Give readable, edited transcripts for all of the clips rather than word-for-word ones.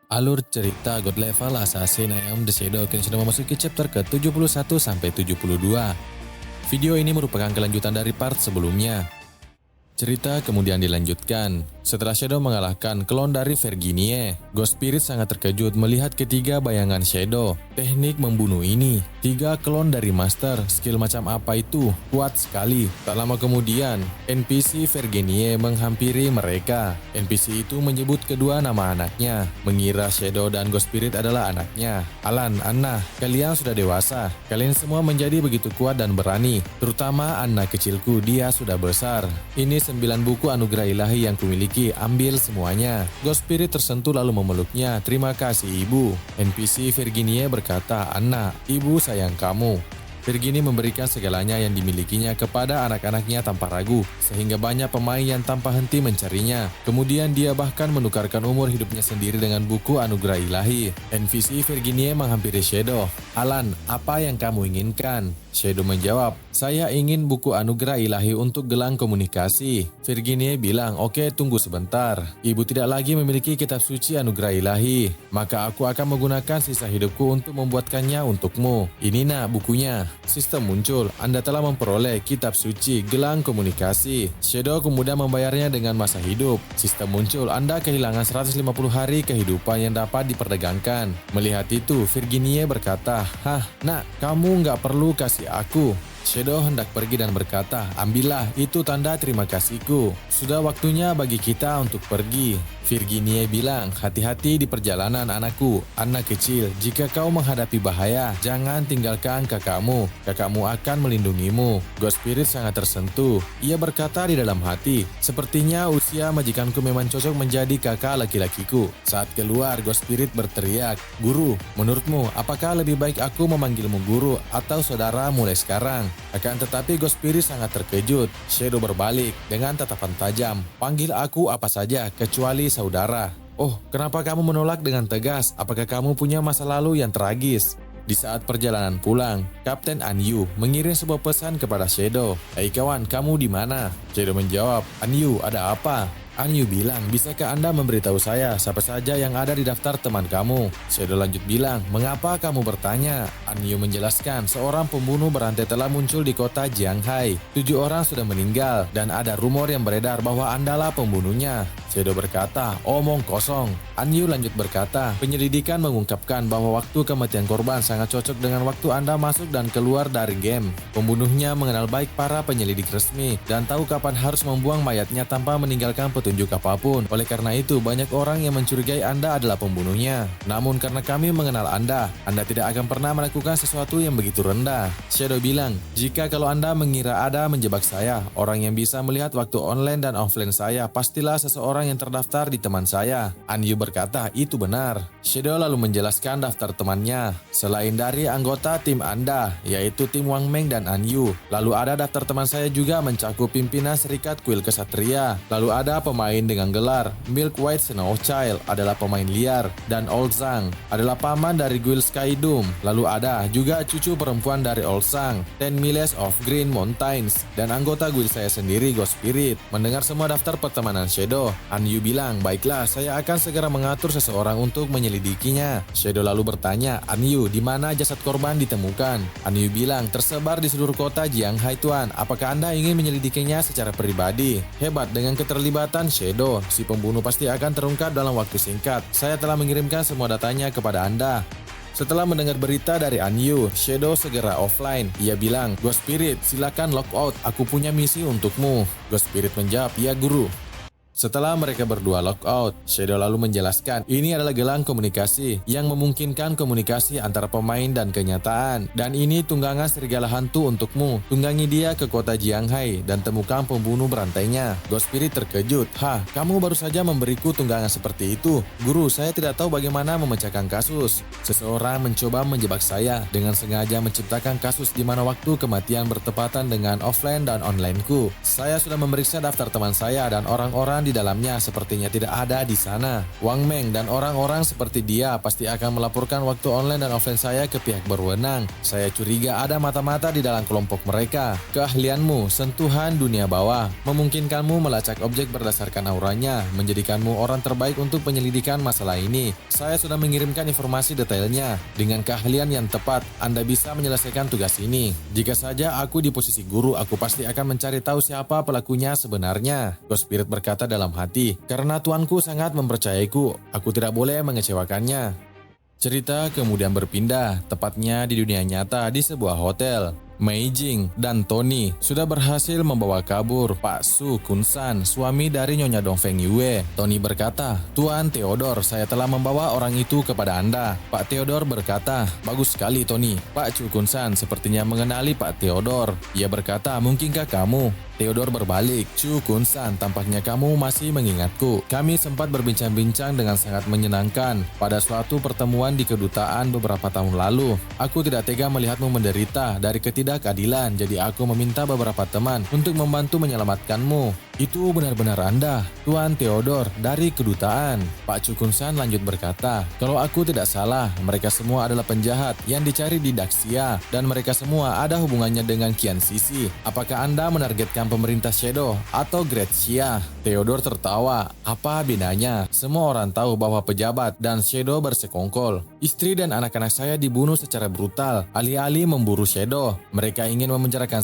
Alur cerita God Level Assassin I Am The Shadow kini sudah memasuki chapter ke-71 sampai 72. Video ini merupakan kelanjutan dari part sebelumnya. Cerita kemudian dilanjutkan. Setelah Shadow mengalahkan klon dari Virginie, Ghost Spirit sangat terkejut melihat ketiga bayangan Shadow. Teknik membunuh ini, 3 klon dari Master, skill macam apa itu? Kuat sekali. Tak lama kemudian, NPC Virginie menghampiri mereka. NPC itu menyebut kedua nama anaknya, mengira Shadow dan Ghost Spirit adalah anaknya. Alan, Anna, kalian sudah dewasa. Kalian semua menjadi begitu kuat dan berani. Terutama Anna kecilku, dia sudah besar. Ini 9 buku anugerah ilahi yang kumiliki, ambil semuanya. Ghost Spirit tersentuh lalu memeluknya. Terima kasih ibu. NPC Virginie berkata, Anna, ibu sayang kamu. Virginie memberikan segalanya yang dimilikinya kepada anak-anaknya tanpa ragu, sehingga banyak pemain yang tanpa henti mencarinya. Kemudian dia bahkan menukarkan umur hidupnya sendiri dengan buku anugerah ilahi. NPC Virginie menghampiri Shadow. Alan, apa yang kamu inginkan? Shadow menjawab, saya ingin buku anugerah ilahi untuk gelang komunikasi. Virginie bilang, oke, tunggu sebentar. Ibu tidak lagi memiliki kitab suci anugerah ilahi, maka aku akan menggunakan sisa hidupku untuk membuatkannya untukmu. Ini nak bukunya. Sistem muncul, Anda telah memperoleh kitab suci gelang komunikasi. Shadow kemudian membayarnya dengan masa hidup. Sistem muncul, Anda kehilangan 150 hari kehidupan yang dapat diperdagangkan. Melihat itu, Virginie berkata, hah, nak, kamu nggak perlu kasih aku. Shadow hendak pergi dan berkata, ambillah, itu tanda terima kasihku. Sudah waktunya bagi kita untuk pergi. Virginie bilang, hati-hati di perjalanan anakku, anak kecil. Jika kau menghadapi bahaya, jangan tinggalkan kakakmu. Kakakmu akan melindungimu. Ghost Spirit sangat tersentuh. Ia berkata di dalam hati, sepertinya usia majikanku memang cocok menjadi kakak laki-lakiku. Saat keluar, Ghost Spirit berteriak, guru, menurutmu apakah lebih baik aku memanggilmu guru atau saudara mulai sekarang? Akan tetapi Ghost Spirit sangat terkejut. Shadow berbalik dengan tatapan tajam. Panggil aku apa saja kecuali saudara. Oh, kenapa kamu menolak dengan tegas? Apakah kamu punya masa lalu yang tragis? Di saat perjalanan pulang, Kapten Anyu mengirim sebuah pesan kepada Shadow. Hei kawan, kamu di mana? Shadow menjawab, Anyu, ada apa? Anyu bilang, bisakah Anda memberitahu saya siapa saja yang ada di daftar teman kamu? Shadow lanjut bilang, mengapa kamu bertanya? Anyu menjelaskan, seorang pembunuh berantai telah muncul di kota Jianghai. 7 orang sudah meninggal dan ada rumor yang beredar bahwa Anda lah pembunuhnya. Shadow berkata, omong kosong. Anyu lanjut berkata, penyelidikan mengungkapkan bahwa waktu kematian korban sangat cocok dengan waktu Anda masuk dan keluar dari game. Pembunuhnya mengenal baik para penyelidik resmi dan tahu kapan harus membuang mayatnya tanpa meninggalkan petunjuk apapun. Oleh karena itu, banyak orang yang mencurigai Anda adalah pembunuhnya. Namun karena kami mengenal Anda tidak akan pernah melakukan sesuatu yang begitu rendah. Shadow bilang, jika kalau Anda mengira ada menjebak saya, orang yang bisa melihat waktu online dan offline saya pastilah seseorang yang terdaftar di teman saya. Anyu berkata, itu benar. Shadow lalu menjelaskan daftar temannya. Selain dari anggota tim Anda, yaitu tim Wang Meng dan Anyu, lalu ada daftar teman saya juga mencakup pimpinan Serikat Kuil Kesatria. Lalu ada pemain dengan gelar Milk White Snow Child adalah pemain liar, dan Old Zhang adalah paman dari Guild Skydoom. Lalu ada juga cucu perempuan dari Old Zhang, 10 Miles of Green Mountains, dan anggota guild saya sendiri, Ghost Spirit. Mendengar semua daftar pertemanan Shadow, Anyu bilang, baiklah, saya akan segera mengatur seseorang untuk menyelidikinya. Shadow lalu bertanya, Anyu, di mana jasad korban ditemukan? Anyu bilang, tersebar di seluruh kota Jianghai Tuan. Apakah Anda ingin menyelidikinya secara pribadi? Hebat, dengan keterlibatan Shadow, si pembunuh pasti akan terungkap dalam waktu singkat. Saya telah mengirimkan semua datanya kepada Anda. Setelah mendengar berita dari Anyu, Shadow segera offline. Ia bilang, Ghost Spirit, silakan log out. Aku punya misi untukmu. Ghost Spirit menjawab, ya guru. Setelah mereka berdua logout, Shadow lalu menjelaskan, ini adalah gelang komunikasi yang memungkinkan komunikasi antara pemain dan kenyataan. Dan ini tunggangan serigala hantu untukmu. Tunggangi dia ke kota Jianghai dan temukan pembunuh berantainya. Ghost Spirit terkejut. Hah, kamu baru saja memberiku tunggangan seperti itu. Guru, saya tidak tahu bagaimana memecahkan kasus. Seseorang mencoba menjebak saya dengan sengaja menciptakan kasus di mana waktu kematian bertepatan dengan offline dan onlineku. Saya sudah memeriksa daftar teman saya dan orang-orang di dalamnya sepertinya tidak ada di sana. Wang Meng dan orang-orang seperti dia pasti akan melaporkan waktu online dan offline saya ke pihak berwenang. Saya curiga ada mata-mata di dalam kelompok mereka. Keahlianmu, sentuhan dunia bawah, memungkinkanmu melacak objek berdasarkan auranya, menjadikanmu orang terbaik untuk penyelidikan masalah ini. Saya sudah mengirimkan informasi detailnya. Dengan keahlian yang tepat, Anda bisa menyelesaikan tugas ini. Jika saja aku di posisi guru, aku pasti akan mencari tahu siapa pelakunya sebenarnya. Ghost Spirit berkata dalam hati, karena tuanku sangat mempercayaiku, aku tidak boleh mengecewakannya. Cerita kemudian berpindah, tepatnya di dunia nyata di sebuah hotel. Mei Jing dan Tony sudah berhasil membawa kabur Pak Su Kunsan, suami dari Nyonya Dongfeng Yue. Tony berkata, "Tuan Theodore, saya telah membawa orang itu kepada Anda." Pak Theodore berkata, "Bagus sekali Tony." Pak Chu Kunsan sepertinya mengenali Pak Theodore. Ia berkata, "Mungkinkah kamu?" Theodore berbalik, "Chu Kunsan, tampaknya kamu masih mengingatku. Kami sempat berbincang-bincang dengan sangat menyenangkan pada suatu pertemuan di kedutaan beberapa tahun lalu. Aku tidak tega melihatmu menderita dari ketidakadilan, jadi aku meminta beberapa teman untuk membantu menyelamatkanmu." "Itu benar-benar Anda, Tuan Theodore, dari kedutaan." Pak Chu Kunsan lanjut berkata, "Kalau aku tidak salah, mereka semua adalah penjahat yang dicari di Daxia, dan mereka semua ada hubungannya dengan Qian Sisi. Apakah Anda menargetkan pemerintah Shadow atau Great Xia?" Theodore tertawa. "Apa bedanya? Semua orang tahu bahwa pejabat dan Shadow bersekongkol. Istri dan anak-anak saya dibunuh secara brutal, alih-alih memburu Shadow. Mereka ingin memenjarakan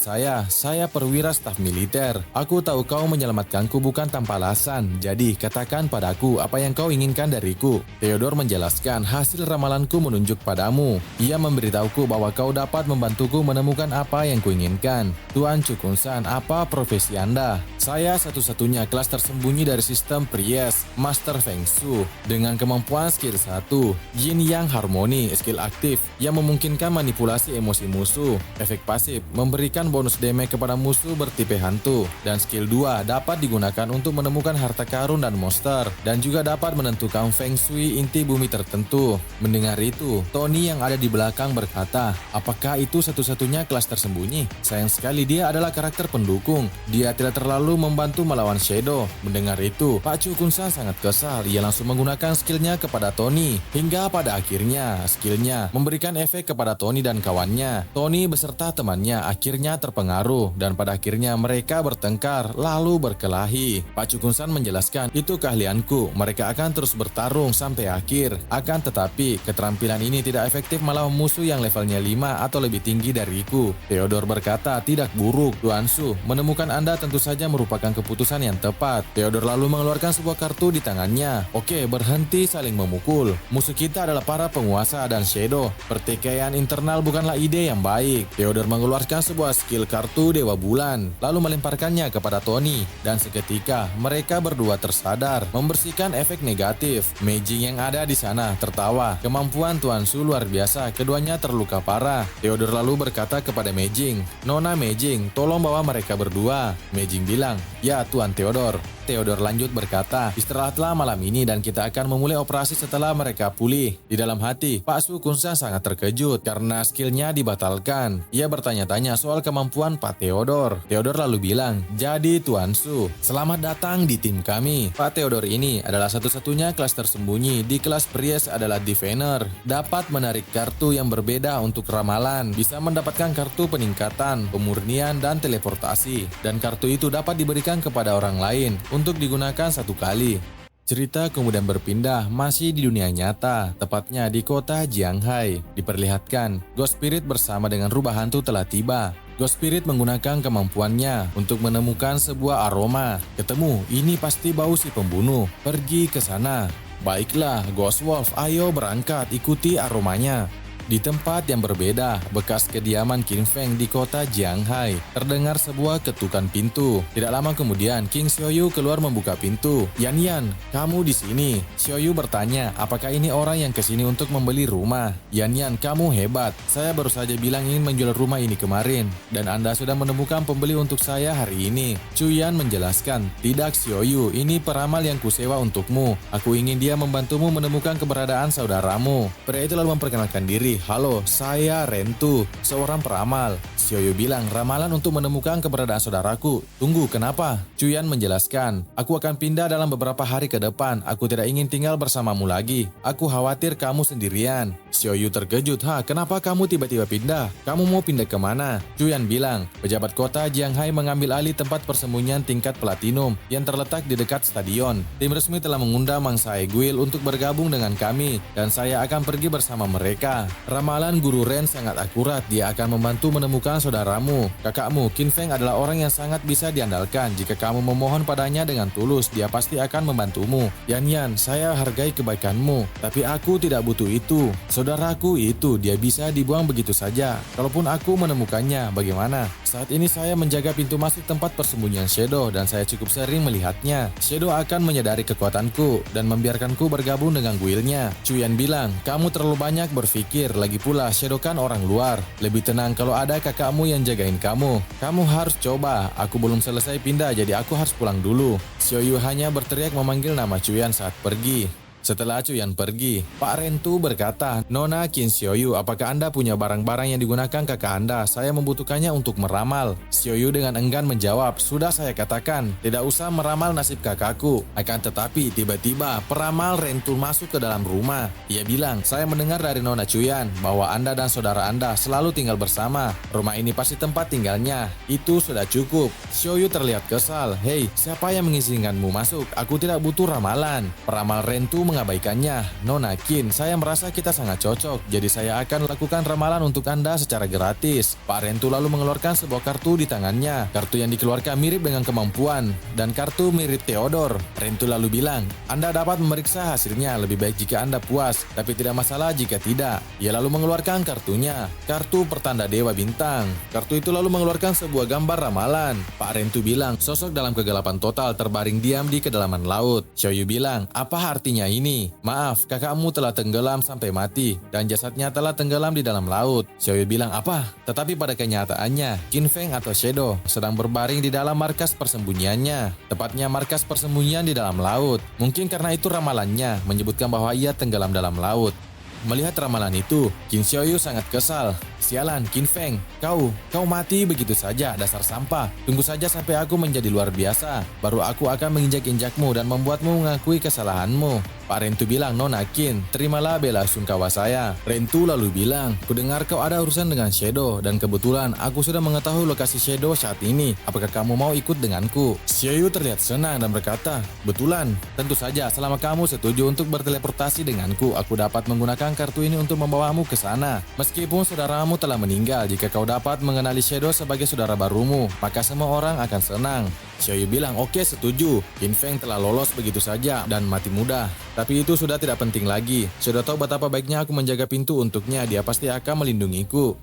saya perwira staf militer. Aku tahu kau menyelamatkanku bukan tanpa alasan, jadi katakan padaku apa yang kau inginkan dariku." Theodore menjelaskan, "Hasil ramalanku menunjuk padamu. Ia memberitahuku bahwa kau dapat membantuku menemukan apa yang kuinginkan." "Tuan Chu Kunsan, apa profesi Anda?" "Saya satu-satunya kelas tersembunyi dari sistem Pries, Master Feng Shui, dengan kemampuan skill 1, Yin Yang Harmoni, skill aktif, yang memungkinkan manipulasi emosi musuh. Efek pasif, memberikan bonus damage kepada musuh bertipe hantu. Dan skill 2, dapat digunakan untuk menemukan harta karun dan monster, dan juga dapat menentukan Feng Shui inti bumi tertentu." Mendengar itu, Tony yang ada di belakang berkata, "Apakah itu satu-satunya kelas tersembunyi? Sayang sekali dia adalah karakter pendukung. Dia tidak terlalu membantu melawan Shadow." Mendengar itu, Pak Chu Kunsan sangat kesal. Ia langsung menggunakan skillnya kepada Tony. Hingga pada akhirnya, skillnya memberikan efek kepada Tony dan kawannya. Tony beserta temannya akhirnya terpengaruh, dan pada akhirnya mereka bertengkar lalu berkelahi. Pak Chu Kunsan menjelaskan, "Itu keahlianku. Mereka akan terus bertarung sampai akhir. Akan tetapi, keterampilan ini tidak efektif melawan musuh yang levelnya 5 atau lebih tinggi dariku." Theodore berkata, "Tidak buruk, Tuan Su. Menemukan Anda tentu saja merupakan keputusan yang tepat." Theodore lalu mengeluarkan sebuah kartu di tangannya. "Oke, berhenti saling memukul. Musuh kita adalah para penguasa dan Shadow. Pertikaian internal bukanlah ide yang baik." Theodore mengeluarkan sebuah skill kartu Dewa Bulan, lalu melemparkannya kepada Tony, dan seketika mereka berdua tersadar, membersihkan efek negatif. Mei Jing yang ada di sana tertawa. "Kemampuan Tuan Su luar biasa, keduanya terluka parah." Theodore lalu berkata kepada Mei Jing, "Nona Mei Jing, tolong bawa mereka berdua." Mei Jing bilang, "Ya Tuan Theodore." Theodore lanjut berkata, "Istirahatlah malam ini dan kita akan memulai operasi setelah mereka pulih." Di dalam hati, Pak Su Kunsan sangat terkejut karena skillnya dibatalkan. Ia bertanya-tanya soal kemampuan Pak Theodore. Theodore lalu bilang, "Jadi Tuan Su, selamat datang di tim kami. Pak Theodore ini adalah satu-satunya kelas tersembunyi di kelas Pries adalah Diviner. Dapat menarik kartu yang berbeda untuk ramalan, bisa mendapatkan kartu peningkatan, pemurnian, dan teleportasi. Dan kartu itu dapat diberikan kepada orang lain untuk digunakan satu kali." Cerita kemudian berpindah masih di dunia nyata, tepatnya di kota Jianghai. Diperlihatkan, Ghost Spirit bersama dengan rubah hantu telah tiba. Ghost Spirit menggunakan kemampuannya untuk menemukan sebuah aroma. "Ketemu, ini pasti bau si pembunuh. Pergi ke sana." "Baiklah, Ghost Wolf, ayo berangkat, ikuti aromanya." Di tempat yang berbeda, bekas kediaman King Feng di kota Jianghai, terdengar sebuah ketukan pintu. Tidak lama kemudian, King Xiaoyu keluar membuka pintu. "Yan Yan, kamu di sini?" Xiaoyu bertanya, "Apakah ini orang yang kesini untuk membeli rumah?" "Yan Yan, kamu hebat. Saya baru saja bilang ingin menjual rumah ini kemarin, dan Anda sudah menemukan pembeli untuk saya hari ini." Chu Yan menjelaskan, "Tidak Xiaoyu, ini peramal yang kusewa untukmu. Aku ingin dia membantumu menemukan keberadaan saudaramu." Pria itu lalu memperkenalkan diri. "Hei, halo, saya Rentu, seorang peramal." Xiaoyu bilang, "Ramalan untuk menemukan keberadaan saudaraku." "Tunggu, kenapa?" Chuyan menjelaskan, "Aku akan pindah dalam beberapa hari ke depan. Aku tidak ingin tinggal bersamamu lagi. Aku khawatir kamu sendirian." Xiaoyu terkejut, "Kenapa kamu tiba-tiba pindah? Kamu mau pindah kemana?" Chuyan bilang, "Pejabat kota Jianghai mengambil alih tempat persembunyian tingkat platinum yang terletak di dekat stadion. Tim resmi telah mengundang Mangsa Eguil untuk bergabung dengan kami, dan saya akan pergi bersama mereka. Ramalan Guru Ren sangat akurat. Dia akan membantu menemukan saudaramu. Kakakmu, Qin Feng, adalah orang yang sangat bisa diandalkan. Jika kamu memohon padanya dengan tulus, dia pasti akan membantumu. Yan, saya hargai kebaikanmu, tapi aku tidak butuh itu. Saudaraku itu, dia bisa dibuang begitu saja. Kalaupun aku menemukannya, bagaimana? Saat ini saya menjaga pintu masuk tempat persembunyian Shadow, dan saya cukup sering melihatnya. Shadow akan menyadari kekuatanku dan membiarkanku bergabung dengan guildnya." Chuyan bilang, "Kamu terlalu banyak berpikir. Lagi pula, Shadow kan orang luar. Lebih tenang kalau ada kakakmu yang jagain kamu. Kamu harus coba. Aku belum selesai pindah, jadi aku harus pulang dulu." Xiaoyu hanya berteriak memanggil nama Chuyan saat pergi. Setelah Chuyan pergi, Pak Rentu berkata, "Nona Qin Xiaoyu, apakah Anda punya barang-barang yang digunakan kakak Anda? Saya membutuhkannya untuk meramal." Xiaoyu dengan enggan menjawab, "Sudah saya katakan, tidak usah meramal nasib kakakku." Akan tetapi tiba-tiba peramal Rentu masuk ke dalam rumah. Ia bilang, "Saya mendengar dari Nona Chuyan bahwa Anda dan saudara Anda selalu tinggal bersama. Rumah ini pasti tempat tinggalnya. Itu sudah cukup." Xiaoyu terlihat kesal. "Hei, siapa yang mengizinkanmu masuk? Aku tidak butuh ramalan." Peramal Rentu mengabaikannya. "Nona Qin, saya merasa kita sangat cocok, jadi saya akan lakukan ramalan untuk Anda secara gratis." Pak Rentu lalu mengeluarkan sebuah kartu di tangannya. Kartu yang dikeluarkan mirip dengan kemampuan, dan kartu mirip Theodore. Rentu lalu bilang, "Anda dapat memeriksa hasilnya, lebih baik jika Anda puas, tapi tidak masalah jika tidak." Ia lalu mengeluarkan kartunya, kartu pertanda Dewa Bintang. Kartu itu lalu mengeluarkan sebuah gambar ramalan. Pak Rentu bilang, "Sosok dalam kegelapan total terbaring diam di kedalaman laut." Xiaoyu bilang, "Apa artinya ini?" "Maaf, kakakmu telah tenggelam sampai mati, dan jasadnya telah tenggelam di dalam laut." Xiaoyu bilang, "Apa?" Tetapi pada kenyataannya, Qin Feng atau Shadow sedang berbaring di dalam markas persembunyiannya. Tepatnya markas persembunyian di dalam laut. Mungkin karena itu ramalannya menyebutkan bahwa ia tenggelam dalam laut. Melihat ramalan itu, Qin Xiaoyu sangat kesal. "Sialan, Qin Feng, kau mati begitu saja, dasar sampah. Tunggu saja sampai aku menjadi luar biasa, baru aku akan menginjak-injakmu dan membuatmu mengakui kesalahanmu." Pak Rentu bilang, "Nona Qin, terimalah bela sungkawa saya." Rentu lalu bilang, "Kudengar kau ada urusan dengan Shadow, dan kebetulan aku sudah mengetahui lokasi Shadow saat ini. Apakah kamu mau ikut denganku?" Xiaoyu terlihat senang dan berkata, "Betulan, tentu saja selama kamu setuju untuk berteleportasi denganku, aku dapat menggunakan kartu ini untuk membawamu ke sana. Meskipun saudaramu telah meninggal, jika kau dapat mengenali Shadow sebagai saudara barumu, maka semua orang akan senang." Xiaoyu bilang, "Oke, setuju. Qin Feng telah lolos begitu saja dan mati mudah. Tapi itu sudah tidak penting lagi. Sudah tahu betapa baiknya aku menjaga pintu untuknya, dia pasti akan melindungiku."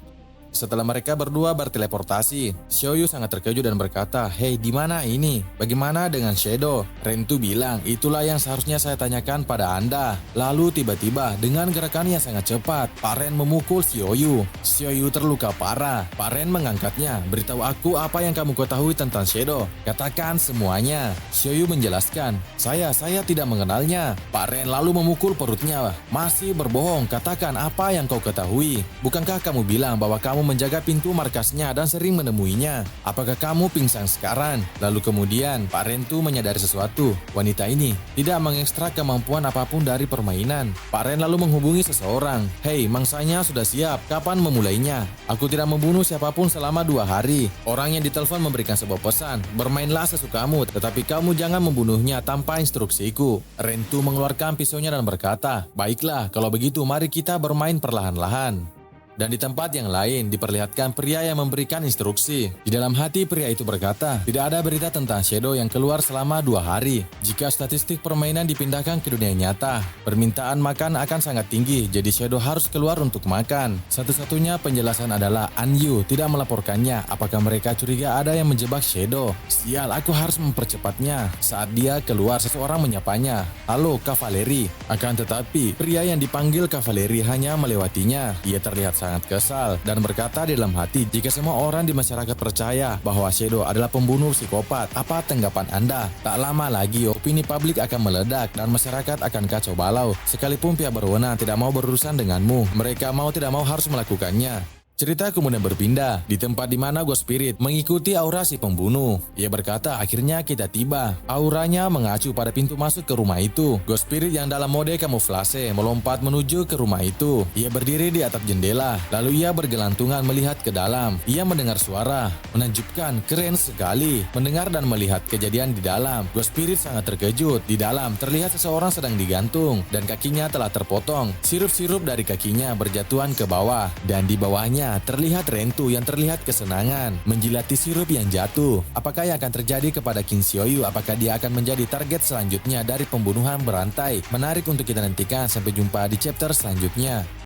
Setelah mereka berdua berteleportasi, Xiaoyu sangat terkejut dan berkata, "Hei, di mana ini? Bagaimana dengan Shadow?" Rentu bilang, "Itulah yang seharusnya saya tanyakan pada Anda." Lalu tiba-tiba dengan gerakan yang sangat cepat, Pak Ren memukul Xiaoyu. Xiaoyu terluka parah. Pak Ren mengangkatnya. "Beritahu aku apa yang kamu ketahui tentang Shadow. Katakan semuanya." Xiaoyu menjelaskan, Saya tidak mengenalnya." Pak Ren lalu memukul perutnya. "Masih berbohong, katakan apa yang kau ketahui. Bukankah kamu bilang bahwa kamu menjaga pintu markasnya dan sering menemuinya? Apakah kamu pingsan sekarang?" Lalu kemudian Pak Rentu menyadari sesuatu. Wanita ini tidak mengekstrak kemampuan apapun dari permainan. Pak Ren lalu menghubungi seseorang. "Hei, mangsanya sudah siap. Kapan memulainya? Aku tidak membunuh siapapun selama 2 hari. Orang yang ditelepon memberikan sebuah pesan. Bermainlah sesukamu, tetapi kamu jangan membunuhnya tanpa instruksiku." Rentu mengeluarkan pisaunya dan berkata, "Baiklah, kalau begitu mari kita bermain perlahan-lahan." Dan di tempat yang lain diperlihatkan pria yang memberikan instruksi. Di dalam hati pria itu berkata, "Tidak ada berita tentang Shadow yang keluar selama 2 hari. Jika statistik permainan dipindahkan ke dunia nyata, permintaan makan akan sangat tinggi, jadi Shadow harus keluar untuk makan." Satu-satunya penjelasan adalah Anyu tidak melaporkannya. Apakah mereka curiga ada yang menjebak Shadow? Sial, aku harus mempercepatnya. Saat dia keluar, seseorang menyapanya. "Halo, Kavaleri." Akan tetapi, pria yang dipanggil Kavaleri hanya melewatinya. Ia terlihat sangat kesal dan berkata di dalam hati, jika semua orang di masyarakat percaya bahwa Shadow adalah pembunuh psikopat, apa tanggapan Anda? Tak lama lagi opini publik akan meledak dan masyarakat akan kacau balau. Sekalipun pihak berwenang tidak mau berurusan denganmu, mereka mau tidak mau harus melakukannya. Cerita kemudian berpindah di tempat di mana Ghost Spirit mengikuti aura si pembunuh. Ia berkata, akhirnya kita tiba. Auranya mengacu pada pintu masuk ke rumah itu. Ghost Spirit yang dalam mode kamuflase melompat menuju ke rumah itu. Ia berdiri di atap jendela, lalu ia bergelantungan melihat ke dalam. Ia mendengar suara, menakjubkan, keren sekali. Mendengar dan melihat kejadian di dalam, Ghost Spirit sangat terkejut. Di dalam terlihat seseorang sedang digantung dan kakinya telah terpotong. Sirup-sirup dari kakinya berjatuhan ke bawah dan di bawahnya terlihat Rentu yang terlihat kesenangan menjilati sirup yang jatuh. Apakah yang akan terjadi kepada King Xiaoyu? Apakah dia akan menjadi target selanjutnya dari pembunuhan berantai? Menarik untuk kita nantikan. Sampai jumpa di chapter selanjutnya.